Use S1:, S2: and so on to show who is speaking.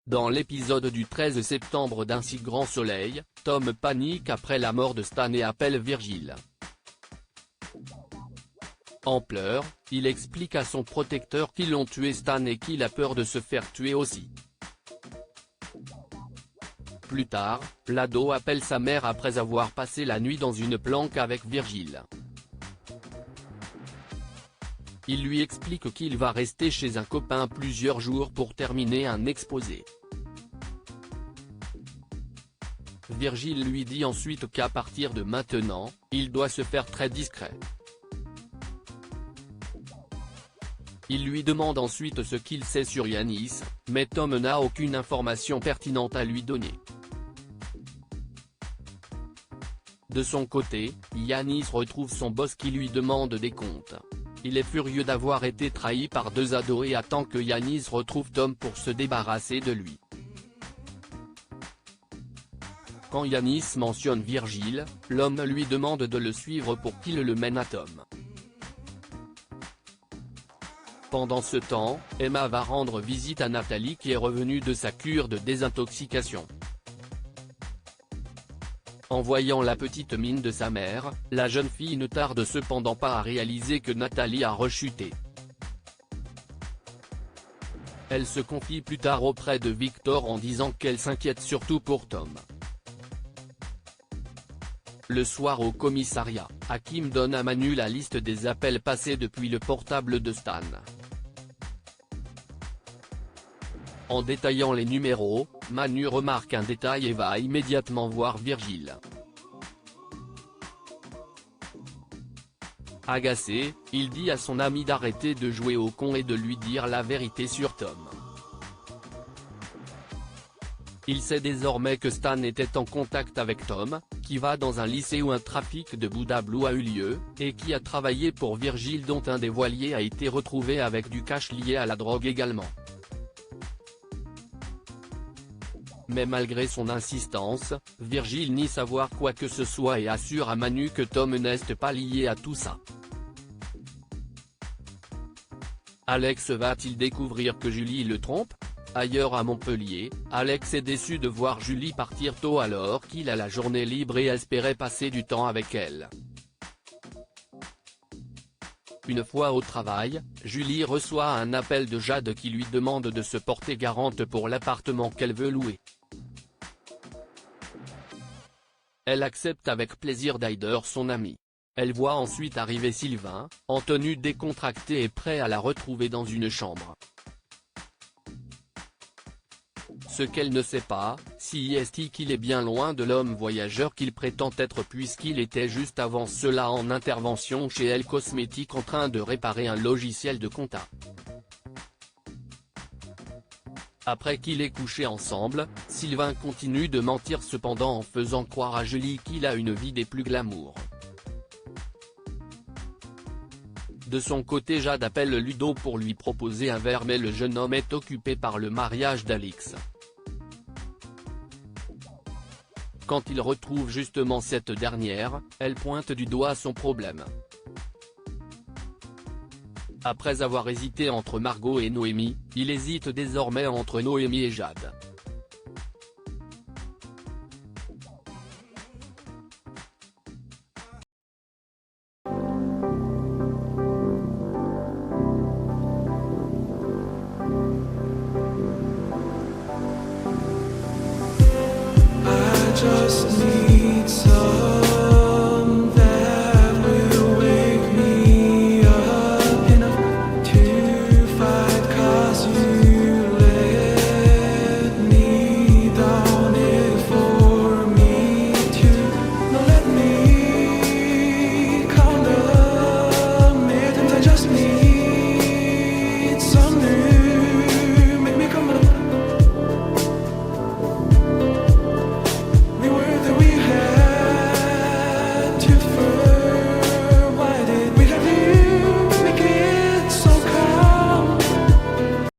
S1: Dans l'épisode du 13 septembre d'Un si grand soleil, Tom panique après la mort de Stan et appelle Virgil. En pleurs, il explique à son protecteur qu'ils ont tué Stan et qu'il a peur de se faire tuer aussi. Plus tard, l'ado appelle sa mère après avoir passé la nuit dans une planque avec Virgil. Il lui explique qu'il va rester chez un copain plusieurs jours pour terminer un exposé. Virgil lui dit ensuite qu'à partir de maintenant, il doit se faire très discret. Il lui demande ensuite ce qu'il sait sur Yanis, mais Tom n'a aucune information pertinente à lui donner. De son côté, Yanis retrouve son boss qui lui demande des comptes. Il est furieux d'avoir été trahi par deux ados et attend que Yanis retrouve Tom pour se débarrasser de lui. Quand Yanis mentionne Virgil, l'homme lui demande de le suivre pour qu'il le mène à Tom. Pendant ce temps, Emma va rendre visite à Natalie qui est revenue de sa cure de désintoxication. En voyant la petite mine de sa mère, la jeune fille ne tarde cependant pas à réaliser que Natalie a rechuté. Elle se confie plus tard auprès de Victor en disant qu'elle s'inquiète surtout pour Tom. Le soir au commissariat, Hakim donne à Manu la liste des appels passés depuis le portable de Stan. En détaillant les numéros, Manu remarque un détail et va immédiatement voir Virgil. Agacé, il dit à son ami d'arrêter de jouer au con et de lui dire la vérité sur Tom. Il sait désormais que Stan était en contact avec Tom, qui va dans un lycée où un trafic de Bouddha Blue a eu lieu, et qui a travaillé pour Virgil dont un des voiliers a été retrouvé avec du cash lié à la drogue également. Mais malgré son insistance, Virgil nie savoir quoi que ce soit et assure à Manu que Tom n'est pas lié à tout ça. Alex va-t-il découvrir que Julie le trompe? Ailleurs à Montpellier, Alex est déçu de voir Julie partir tôt alors qu'il a la journée libre et espérait passer du temps avec elle. Une fois au travail, Julie reçoit un appel de Jade qui lui demande de se porter garante pour l'appartement qu'elle veut louer. Elle accepte avec plaisir d'aider son ami. Elle voit ensuite arriver Sylvain, en tenue décontractée et prêt à la retrouver dans une chambre. Ce qu'elle ne sait pas, c'est qu'il est bien loin de l'homme voyageur qu'il prétend être puisqu'il était juste avant cela en intervention chez Elle Cosmétique en train de réparer un logiciel de compta. Après qu'il ait couché ensemble, Sylvain continue de mentir cependant en faisant croire à Julie qu'il a une vie des plus glamour. De son côté Jade appelle Ludo pour lui proposer un verre mais le jeune homme est occupé par le mariage d'Alix. Quand il retrouve justement cette dernière, elle pointe du doigt son problème. Après avoir hésité entre Margot et Noémie, il hésite désormais entre Noémie et Jade.